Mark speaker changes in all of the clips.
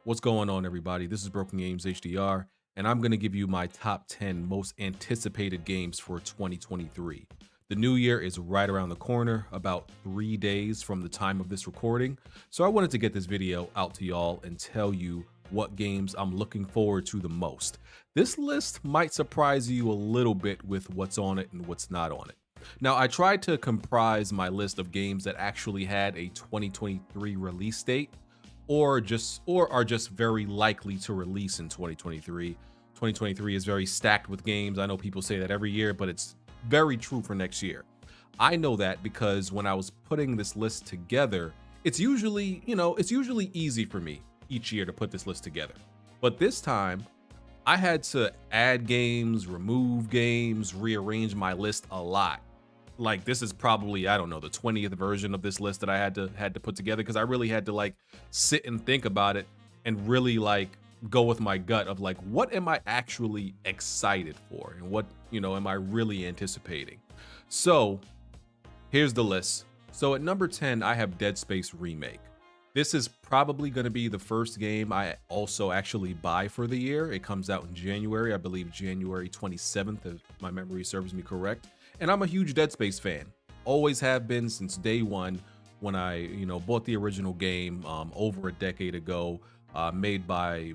Speaker 1: What's going on, everybody? This is Broken Games HDR, and I'm going to give you my top 10 most anticipated games for 2023. The new year is right around the corner, about 3 days from the time of this recording. So I wanted to get this video out to y'all and tell you what games I'm looking forward to the most. This list might surprise you a little bit with what's on it and what's not on it. Now, I tried to comprise my list of games that actually had a 2023 release date or are just very likely to release in 2023. 2023 is very stacked with games. I know people say that every year, but it's very true for next year. I know that because when I was putting this list together, it's usually easy for me each year to put this list together. But this time, I had to add games, remove games, rearrange my list a lot. Like, this is probably, I don't know, the 20th version of this list that I had to put together, because I really had to like sit and think about it and really like go with my gut of like, what am I actually excited for and what, am I really anticipating? So here's the list. So at number 10, I have Dead Space Remake. This is probably going to be the first game I also actually buy for the year. It comes out in January, I believe January 27th, if my memory serves me correct. And I'm a huge Dead Space fan. Always have been since day one when I, bought the original game over a decade ago, made by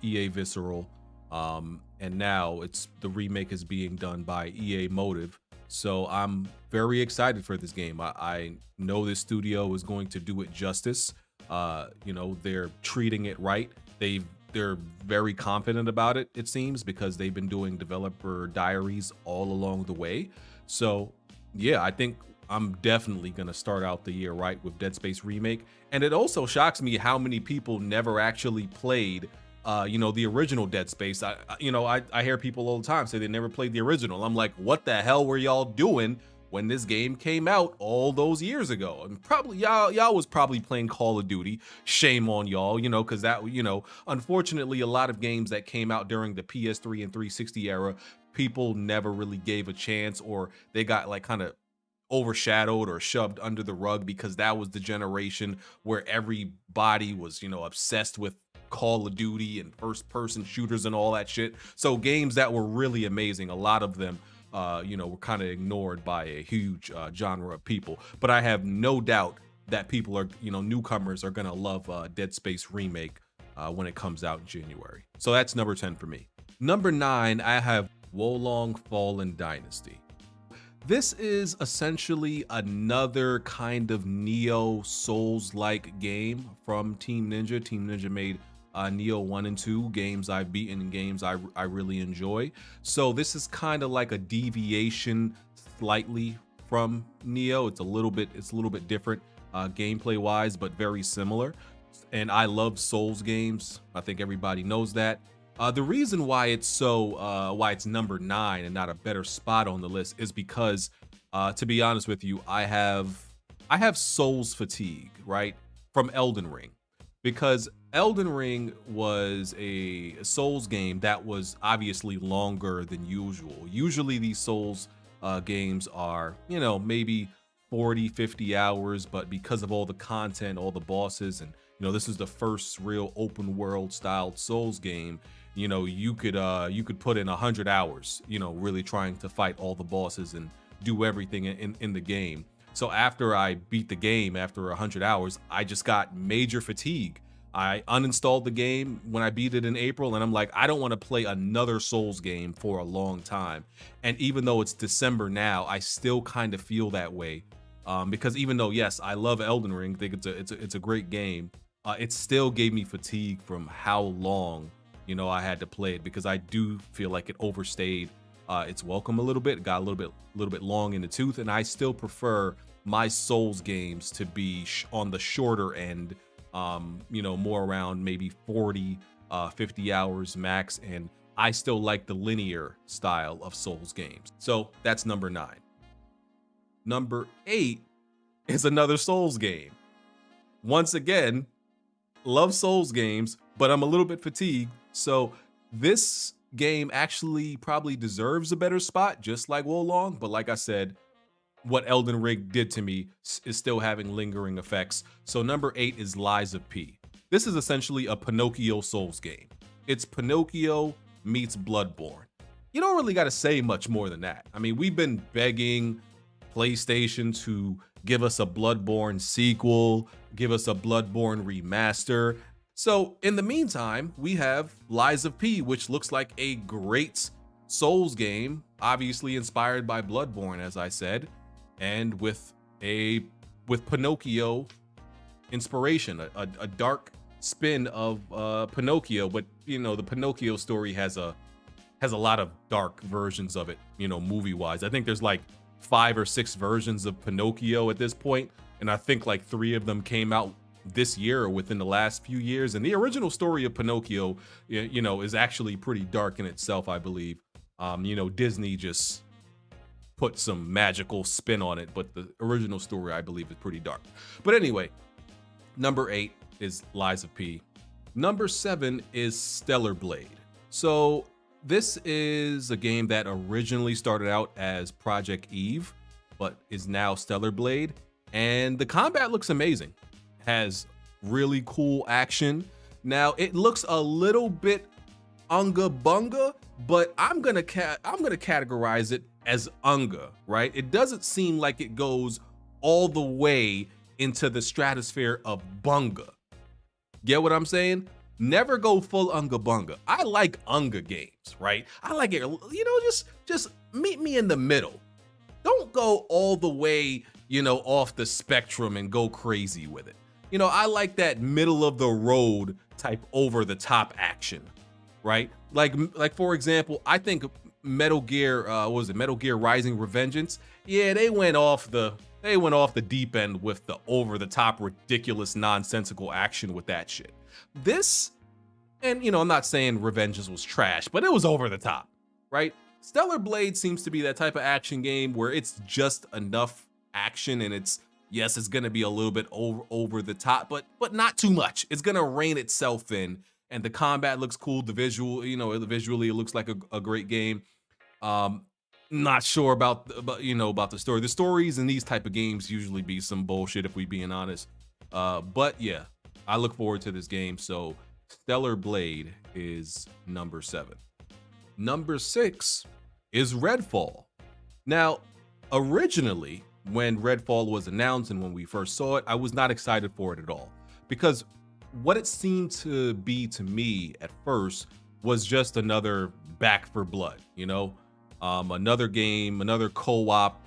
Speaker 1: EA Visceral. And now the remake is being done by EA Motive. So I'm very excited for this game. I know this studio is going to do it justice. They're treating it right. They're very confident about it, it seems, because they've been doing developer diaries all along the way. So yeah, I think I'm definitely gonna start out the year right with Dead Space Remake. And it also shocks me how many people never actually played the original Dead Space. I hear people all the time say they never played the original. I'm like, what the hell were y'all doing when this game came out all those years ago? And probably y'all was probably playing Call of Duty. Shame on y'all, because that, unfortunately, a lot of games that came out during the PS3 and 360 era, people never really gave a chance, or they got like kind of overshadowed or shoved under the rug, because that was the generation where everybody was, obsessed with Call of Duty and first person shooters and all that shit. So games that were really amazing, a lot of them were kind of ignored by a huge genre of people. But I have no doubt that people are, newcomers are gonna love Dead Space Remake when it comes out in January. So that's number 10 for me. Number 9, I have Wolong Fallen Dynasty. This is essentially another kind of Neo Souls-like game from Team Ninja. Team Ninja made Neo 1 and 2 games I've beaten, and games I really enjoy. So this is kind of like a deviation slightly from Neo. It's a little bit different gameplay wise, but very similar. And I love Souls games. I think everybody knows that. The reason why it's number 9 and not a better spot on the list is because, to be honest with you, I have Souls fatigue, right, from Elden Ring, because Elden Ring was a Souls game that was obviously longer than usual. Usually these Souls games are, maybe 40, 50 hours, but because of all the content, all the bosses, and this is the first real open world styled Souls game, you could put in 100 hours, really trying to fight all the bosses and do everything in the game. So after I beat the game after 100 hours, I just got major fatigue. I uninstalled the game when I beat it in April, and I'm like, I don't want to play another Souls game for a long time. And even though it's December now, I still kind of feel that way, because even though, yes, I love Elden Ring, I think it's a great game, it still gave me fatigue from how long I had to play it, because I do feel like it overstayed its welcome a little bit. It got a little bit long in the tooth, and I still prefer my Souls games to be on the shorter end, more around maybe 40, 50 hours max. And I still like the linear style of Souls games. So that's number 9. Number 8 is another Souls game. Once again, love Souls games, but I'm a little bit fatigued. So this game actually probably deserves a better spot, just like Wolong. But like I said, what Elden Ring did to me is still having lingering effects. So number 8 is Lies of P. This is essentially a Pinocchio Souls game. It's Pinocchio meets Bloodborne. You don't really got to say much more than that. I mean, we've been begging PlayStation to give us a Bloodborne sequel, give us a Bloodborne remaster. So in the meantime, we have Lies of P, which looks like a great Souls game, obviously inspired by Bloodborne, as I said, and with Pinocchio inspiration, a dark spin of Pinocchio. But you know, the Pinocchio story has a lot of dark versions of it, you know, movie wise. I think there's like 5 or 6 versions of Pinocchio at this point, and I think like 3 of them came out this year or within the last few years. And the original story of Pinocchio, you know, is actually pretty dark in itself, I believe. You know, Disney just put some magical spin on it, but the original story, I believe, is pretty dark. But anyway, number 8 is Lies of P. Number 7 is Stellar Blade. So this is a game that originally started out as Project Eve, but is now Stellar Blade. And the combat looks amazing. Has really cool action. Now it looks a little bit unga bunga, but I'm gonna categorize it as unga, right? It doesn't seem like it goes all the way into the stratosphere of bunga. Get what I'm saying? Never go full unga bunga. I like unga games, right? I like it, you know, just meet me in the middle. Don't go all the way, you know, off the spectrum and go crazy with it. You know, I like that middle of the road type over the top action, right? Like for example, I think Metal Gear, what was it? Metal Gear Rising: Revengeance. Yeah, they went off the deep end with the over the top, ridiculous, nonsensical action with that shit. This, and you know, I'm not saying Revengeance was trash, but it was over the top, right? Stellar Blade seems to be that type of action game where it's just enough action, and it's, yes, it's gonna be a little bit over the top, but not too much. It's gonna rein itself in, and the combat looks cool. The visual, you know, visually it looks like a great game. Not sure about the story. The stories in these type of games usually be some bullshit, if we being honest. But yeah, I look forward to this game. So Stellar Blade is number 7. Number 6 is Redfall. Now, originally, when Redfall was announced and when we first saw it, I was not excited for it at all, because what it seemed to be to me at first was just another Back 4 Blood, you know, another game, another co-op,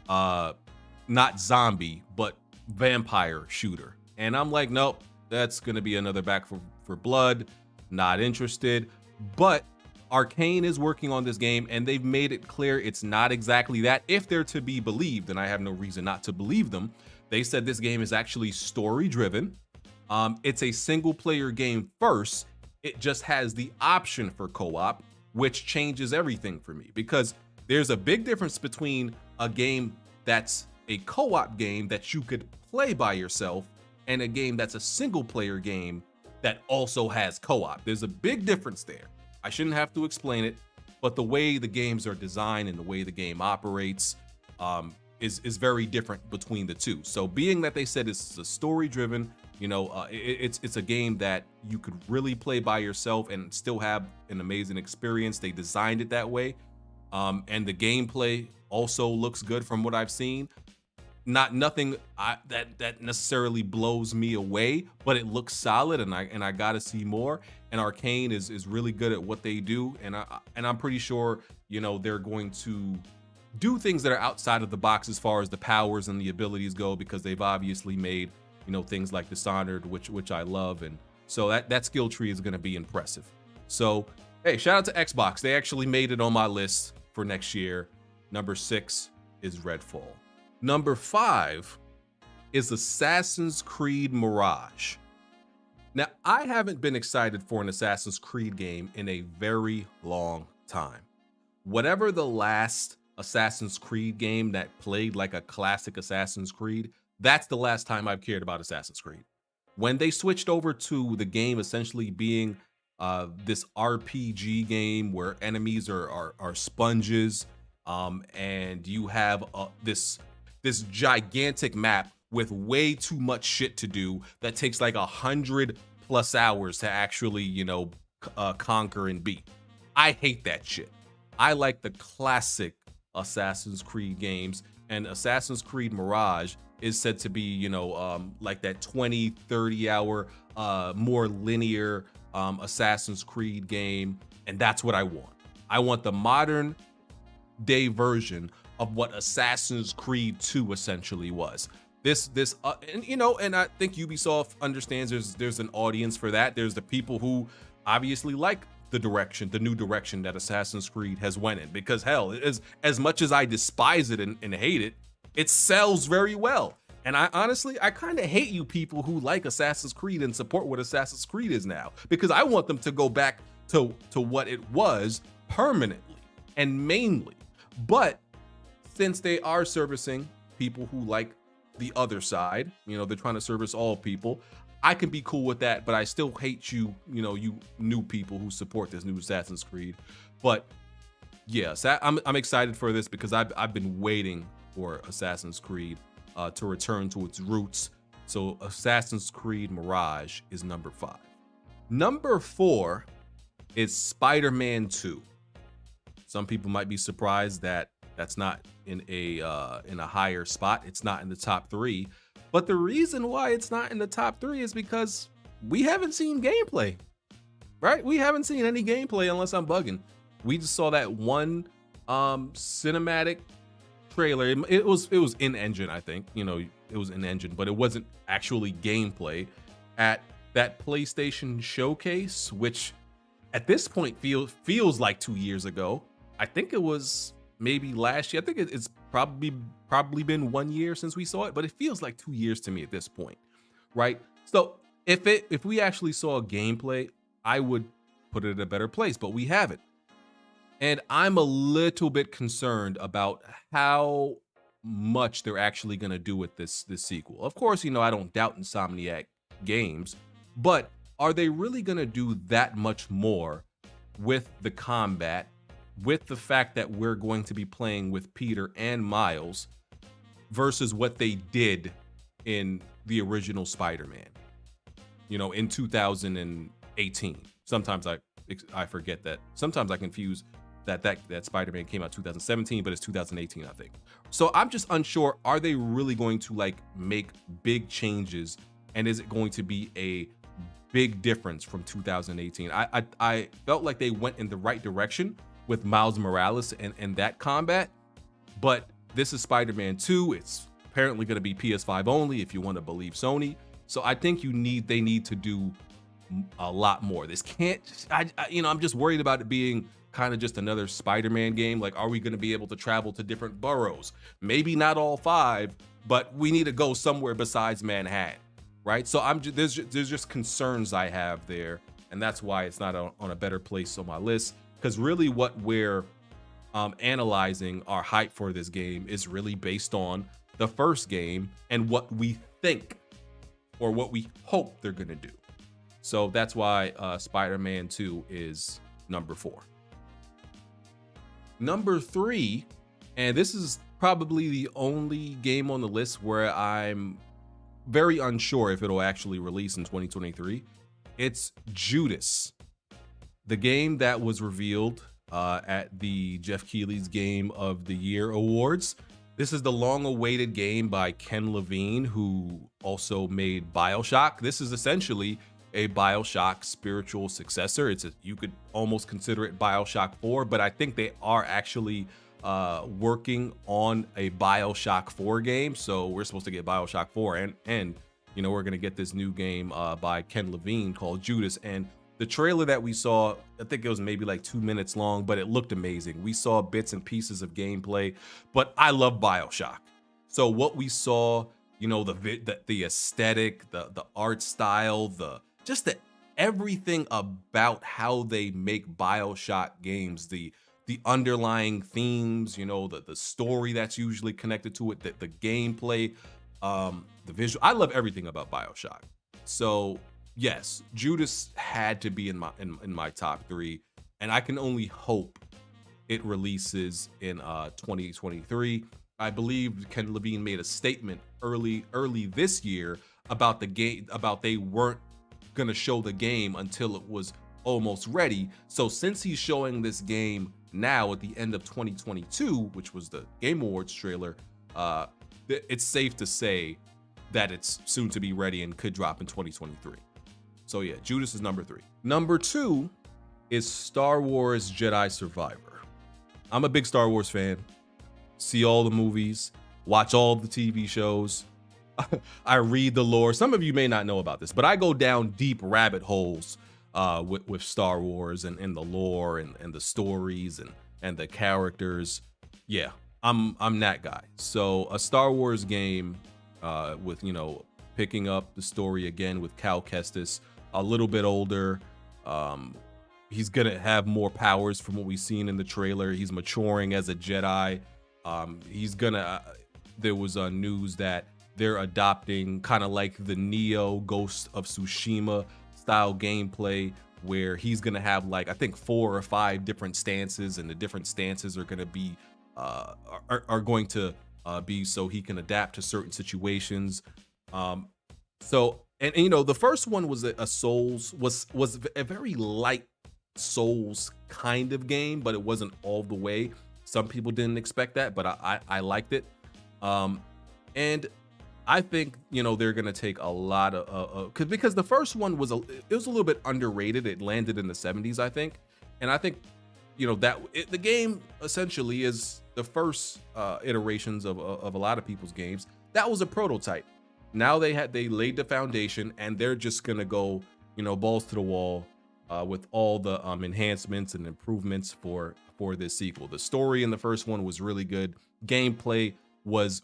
Speaker 1: not zombie, but vampire shooter. And I'm like, nope, that's gonna be another Back 4 Blood, not interested. But Arcane is working on this game, and they've made it clear it's not exactly that, if they're to be believed, and I have no reason not to believe them. They said this game is actually story driven. It's a single player game first. It just has the option for co-op, which changes everything for me, because there's a big difference between a game that's a co-op game that you could play by yourself and a game that's a single player game that also has co-op. There's a big difference there. I shouldn't have to explain it, but the way the games are designed and the way the game operates is very different between the two. So being that they said it's a story driven, you know, it's a game that you could really play by yourself and still have an amazing experience. They designed it that way. And the gameplay also looks good from what I've seen. Nothing that necessarily blows me away, but it looks solid, and I gotta see more. And Arcane is really good at what they do, and I'm pretty sure, you know, they're going to do things that are outside of the box as far as the powers and the abilities go, because they've obviously made, you know, things like Dishonored, which I love, and so that skill tree is going to be impressive. So hey, shout out to Xbox. They actually made it on my list for next year. Number 6 is Redfall. Number 5 is Assassin's Creed Mirage. Now, I haven't been excited for an Assassin's Creed game in a very long time. Whatever the last Assassin's Creed game that played like a classic Assassin's Creed, that's the last time I've cared about Assassin's Creed. When they switched over to the game essentially being this RPG game where enemies are sponges, and you have this gigantic map with way too much shit to do that takes like 100 plus hours to actually, conquer and beat. I hate that shit. I like the classic Assassin's Creed games, and Assassin's Creed Mirage is said to be, like that 20, 30 hour, more linear Assassin's Creed game. And that's what I want. I want the modern day version of what Assassin's Creed 2 essentially was. And I think Ubisoft understands there's an audience for that. There's the people who obviously like the new direction that Assassin's Creed has went in, because hell, as much as I despise it and hate it, it sells very well. And I honestly, I kind of hate you people who like Assassin's Creed and support what Assassin's Creed is now, because I want them to go back to what it was permanently and mainly. But since they are servicing people who like the other side, they're trying to service all people, I can be cool with that, but I still hate you, you new people who support this new Assassin's Creed. But yes, I'm excited for this because I've been waiting for Assassin's Creed to return to its roots. So Assassin's Creed Mirage is number 5. Number 4 is Spider-Man 2. Some people might be surprised that that's not in a higher spot. It's not in the top 3. But the reason why it's not in the top 3 is because we haven't seen gameplay, right? We haven't seen any gameplay unless I'm bugging. We just saw that one cinematic trailer. It was in engine, I think. It was in engine, but it wasn't actually gameplay at that PlayStation showcase, which at this point feels like 2 years ago. I think it was maybe last year. I think it's probably been 1 year since we saw it, but it feels like 2 years to me at this point, right? So if we actually saw gameplay, I would put it in a better place, but we haven't. And I'm a little bit concerned about how much they're actually going to do with this sequel. Of course, I don't doubt Insomniac Games, but are they really going to do that much more with the combat, with the fact that we're going to be playing with Peter and Miles versus what they did in the original Spider-Man, in 2018. Sometimes I forget that. Sometimes I confuse that Spider-Man came out 2017, but it's 2018, I think. So I'm just unsure, are they really going to make big changes, and is it going to be a big difference from 2018? I felt like they went in the right direction with Miles Morales and that combat, but this is Spider-Man 2. It's apparently going to be PS5 only if you want to believe Sony. So I think they need to do a lot more. This can't, I'm just worried about it being kind of just another Spider-Man game. Are we going to be able to travel to different boroughs? Maybe not all 5, but we need to go somewhere besides Manhattan, right? So there's just concerns I have there, and that's why it's not on a better place on my list. Because really what we're analyzing our hype for this game is really based on the first game and what we think or what we hope they're going to do. So that's why Spider-Man 2 is number 4. Number 3, and this is probably the only game on the list where I'm very unsure if it'll actually release in 2023. It's Judas, the game that was revealed at the Jeff Keighley's Game of the Year Awards. This is the long-awaited game by Ken Levine, who also made BioShock. This is essentially a BioShock spiritual successor. You could almost consider it BioShock 4, but I think they are actually working on a BioShock 4 game. So we're supposed to get BioShock 4, and we're gonna get this new game by Ken Levine called Judas. And the trailer that we saw, I think it was maybe 2 minutes long, but it looked amazing. We saw bits and pieces of gameplay, but I love BioShock. So what we saw, the aesthetic, the art style, everything about how they make BioShock games, the underlying themes, the story that's usually connected to it, the gameplay, the visual. I love everything about BioShock. So yes, Judas had to be in my top 3, and I can only hope it releases in 2023. I believe Ken Levine made a statement early this year about the game, about they weren't gonna show the game until it was almost ready. So since he's showing this game now at the end of 2022, which was the Game Awards trailer, it's safe to say that it's soon to be ready and could drop in 2023. So yeah, Judas is number 3. Number 2 is Star Wars Jedi Survivor. I'm a big Star Wars fan. See all the movies, watch all the TV shows. I read the lore. Some of you may not know about this, but I go down deep rabbit holes with Star Wars and the lore and the stories and the characters. Yeah, I'm that guy. So a Star Wars game with, you know, picking up the story again with Cal Kestis, a little bit older. He's gonna have more powers from what we've seen in the trailer. He's maturing as a Jedi. There was news that they're adopting kind of like the Neo Ghost of Tsushima style gameplay, where he's gonna have like, I think 4 or 5 different stances, and the different stances are gonna be are going to be so he can adapt to certain situations. So you know, the first one was a Souls, was a very light Souls kind of game, but it wasn't all the way. Some people didn't expect that, but I liked it. And I think, you know, they're gonna take a lot of because the first one was a little bit underrated. It landed in the 70s, I think, and I think, you know, the game essentially is the first iterations of a lot of people's games. That was a prototype. Now they laid the foundation, and they're just gonna go, you know, balls to the wall with all the enhancements and improvements for this sequel. The story in the first one was really good. Gameplay was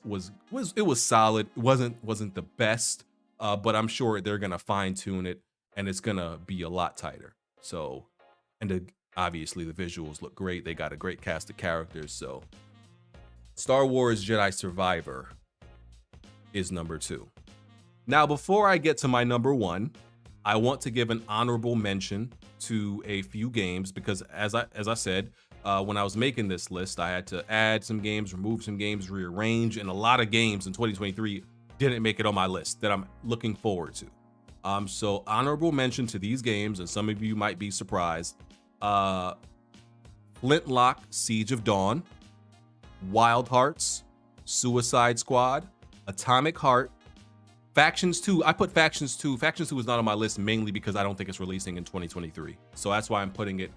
Speaker 1: solid. It wasn't the best, but I'm sure they're gonna fine tune it, and it's gonna be a lot tighter. So, and obviously the visuals look great. They got a great cast of characters. So, Star Wars Jedi Survivor is number 2. Now, before I get to my number 1, I want to give an honorable mention to a few games, because as I said, when I was making this list, I had to add some games, remove some games, rearrange, and a lot of games in 2023 didn't make it on my list that I'm looking forward to. So honorable mention to these games, and some of you might be surprised: Flintlock Siege of Dawn, Wild Hearts, Suicide Squad, Atomic Heart, Factions 2. I put Factions 2. Factions 2 is not on my list mainly because I don't think it's releasing in 2023. So that's why I'm putting it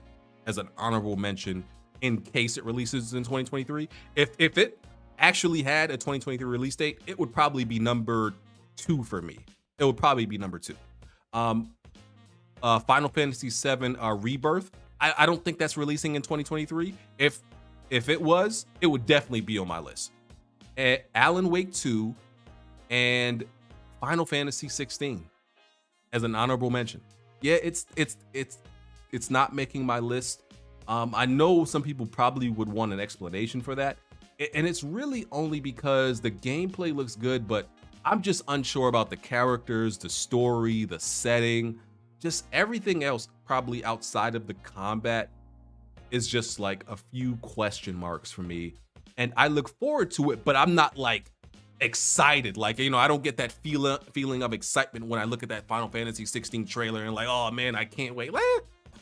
Speaker 1: as an honorable mention in case it releases in 2023. If it actually had a 2023 release date, it would probably be number 2 for me. It would probably be number 2. Final Fantasy VII Rebirth. I don't think that's releasing in 2023. If it was, it would definitely be on my list. Alan Wake 2 and Final Fantasy 16 as an honorable mention. Yeah, it's not making my list. I know some people probably would want an explanation for that, and it's really only because the gameplay looks good, but I'm just unsure about the characters, the story, the setting, just everything else probably outside of the combat is just like a few question marks for me. And I look forward to it, but I'm not like excited. Like, you know, I don't get that feeling of excitement when I look at that Final Fantasy 16 trailer and like, oh man, I can't wait.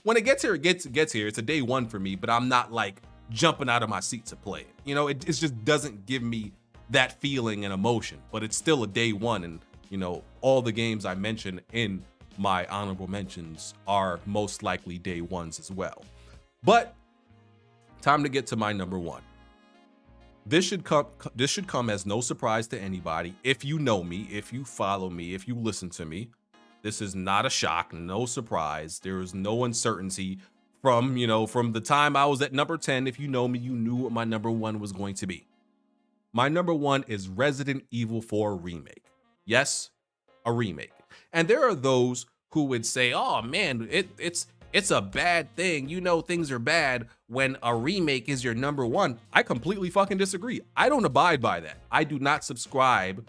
Speaker 1: When it gets here, it gets here. It's a day one for me, but I'm not like jumping out of my seat to play it. You know, it just doesn't give me that feeling and emotion, but it's still a day one. And, you know, all the games I mentioned in my honorable mentions are most likely day ones as well. But time to get to my number 1. This should come as no surprise to anybody. If you know me, if you follow me, if you listen to me, this is not a shock, no surprise. There is no uncertainty from the time I was at number 10. If you know me, you knew what my number 1 was going to be. My number 1 is Resident Evil 4 Remake. Yes, a remake. And there are those who would say, oh man, it's a bad thing. You know, things are bad when a remake is your number 1. I completely fucking disagree. I don't abide by that. I do not subscribe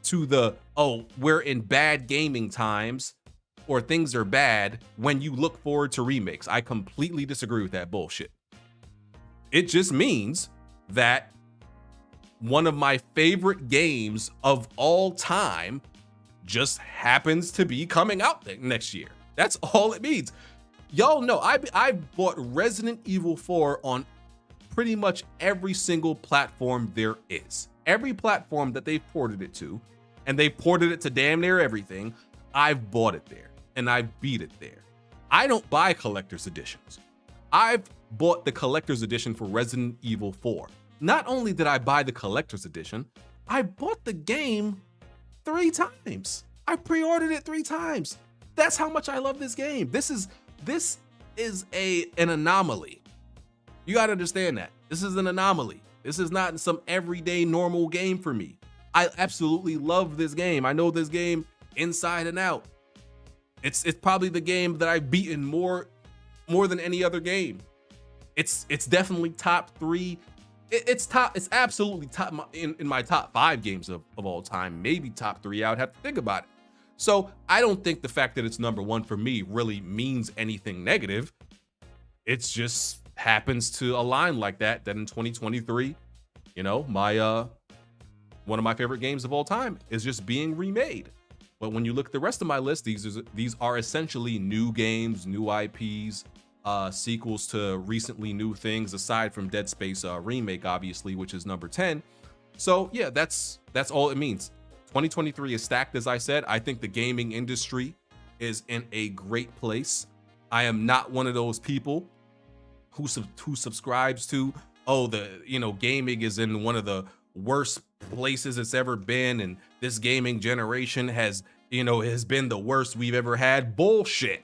Speaker 1: to the, oh, we're in bad gaming times or things are bad when you look forward to remakes. I completely disagree with that bullshit. It just means that one of my favorite games of all time just happens to be coming out next year. That's all it means. Y'all know I bought Resident Evil 4 on pretty much every single platform there is. Every platform that they've ported it to, and they ported it to damn near everything, I've bought it there and I've beat it there. I don't buy collector's editions. I've bought the collector's edition for Resident Evil 4. Not only did I buy the collector's edition, I bought the game 3 times. I pre-ordered it 3 times. That's how much I love this game. This is an anomaly. You gotta understand that. This is an anomaly. This is not some everyday normal game for me. I absolutely love this game. I know this game inside and out. It's probably the game that I've beaten more than any other game. It's definitely top 3. It's absolutely top in my top 5 games of all time, maybe top 3. I would have to think about it. So I don't think the fact that it's number 1 for me really means anything negative. It's just happens to align like that in 2023, you know, my one of my favorite games of all time is just being remade. But when you look at the rest of my list, these are essentially new games, new IPs, sequels to recently new things, aside from Dead Space remake, obviously, which is number 10. So yeah, that's all it means. 2023 is stacked, as I said. I think the gaming industry is in a great place. I am not one of those people who subscribes to, gaming is in one of the worst places it's ever been, and this gaming generation has been the worst we've ever had. Bullshit.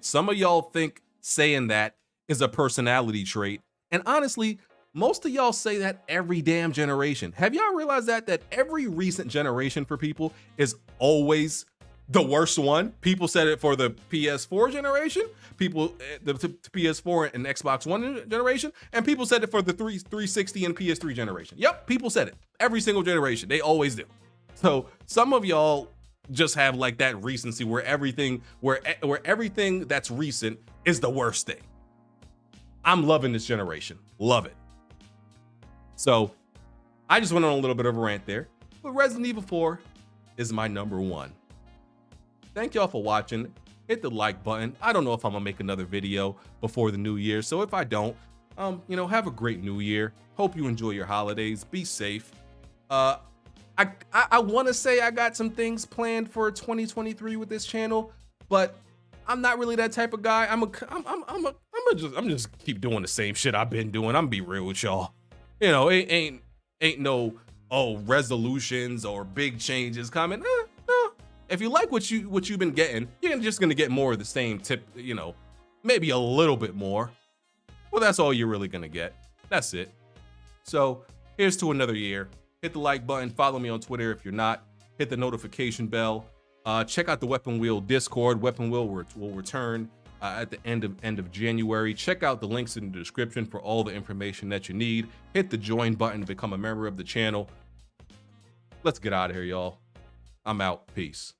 Speaker 1: Some of y'all think saying that is a personality trait, and honestly, most of y'all say that every damn generation. Have y'all realized that every recent generation for people is always the worst one? People said it for the PS4 generation, the PS4 and Xbox One generation, and people said it for the 360 and PS3 generation. Yep, people said it. Every single generation, they always do. So some of y'all just have like that recency where everything that's recent is the worst thing. I'm loving this generation. Love it. So I just went on a little bit of a rant there, but Resident Evil 4 is my number 1. Thank y'all for watching. Hit the like button. I don't know if I'm gonna make another video before the new year, so if I don't, have a great new year. Hope you enjoy your holidays. Be safe. I want to say I got some things planned for 2023 with this channel, but I'm not really that type of guy. I'm just keep doing the same shit I've been doing. I'm gonna be real with y'all. It ain't no resolutions or big changes coming. No. If you like what you've been getting, you're just gonna get more of the same tip, maybe a little bit more. Well, that's all you're really gonna get. That's it. So here's to another year. Hit the like button, follow me on Twitter if you're not, hit the notification bell, check out the Weapon Wheel Discord. Weapon Wheel will return at the end of January. Check out the links in the description for all the information that you need. Hit the join button to become a member of the channel. Let's get out of here, y'all. I'm out. Peace.